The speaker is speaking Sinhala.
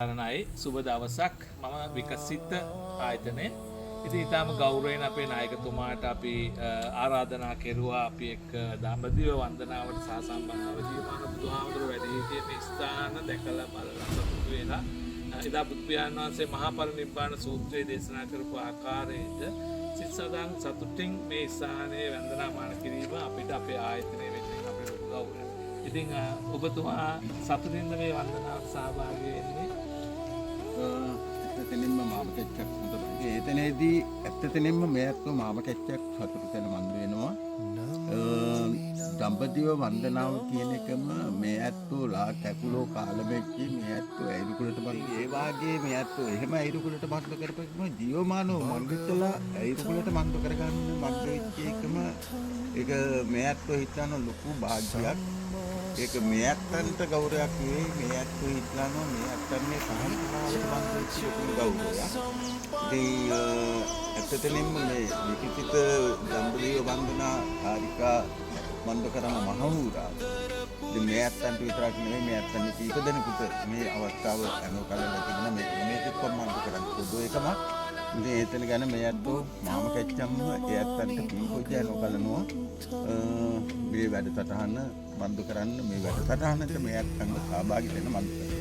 කරනයි සුබ දවසක් මම විකසිත ආයතනයේ ඉතින් ඊටම ගෞරවයෙන් අපේ නායකතුමාට අපි ආරාධනා කෙරුවා අපි එක්ක දඹදිව වන්දනාවට සහසම්බන්ධ වෙලා බුදුහාමුදුරුවෝ වැඩ සිටියේ මේ ස්ථාන දැකලා බලලා සතුටු වෙලා එදා බුදු පියාණන් වහන්සේ මහා පරිනිබ්බාන සූත්‍රයේ දේශනා කරපු ආකාරයට සිත සදාන් සතුටින් මේ ස්ථානයේ වන්දනාමාන කිරීම අපිට අපේ ආයතනයේ වෙනුවෙන් අපේ ලොකු ගෞරවයක්. ඉතින් ඔබතුමා සතුටින්ද මේ වන්දනාවට සහභාගී වෙන්නේ? ඇත්තටම මාම කෙච්චක් හොඳයි. එතනදී ඇත්තටම මේත් මාම කෙච්චක් සතුටු වෙන මන් වෙනවා. දඹදිව වන්දනාව කියන එකම මේ ඇත්තෝ ලා කැකුලෝ කාලෙච්චි මේ ඇත්තෝ ඇයිරුකුලට බඳ ඒ වාගේ මේ ඇත්තෝ එහෙම ඇයිරුකුලට බඳ කරපෙකම ජීවමානව මන්දිතලා ඇයිරුකුලට බඳ කරගන්න බඳ වෙච්ච එකම ඒක මේ ඇත්තෝ හිතන ලොකු භාග්‍යයක්. ඒක මේ ඇත්තන්ට ගෞරවයක් නෙවෙයි මේ ඇත්තෝ හිතනවා මේ ඇත්තන් මේ සහනතාවට බඳ වෙච්ච ලොකු ගෞරවයක්. ඉතින් ඇත්තටම මේ විකිත දඹදිව වන්දනා කාරිකා මන්ද කරන මහවුරා ඉතින් මේ ඇත්තන්ට විතරක් නෙවෙයි මේ ඇත්තන් කීප දෙනෙකුට මේ අවස්ථාව අනුකලන තිබුණා මේක කොම්මන්ද කරන්න පොදු එකම ඉතින් එතන ගැන මේ ඇත්තෝ මාම කැච්චම්ම ඒ ඇත්තන්ට පීපෝජ අනුකලනවා මේ වැඩසටහන බඳ කරන්න මේ වැඩසටහනට මේ ඇත්තන්ව සහභාගී වෙන්න මන්ද කරනවා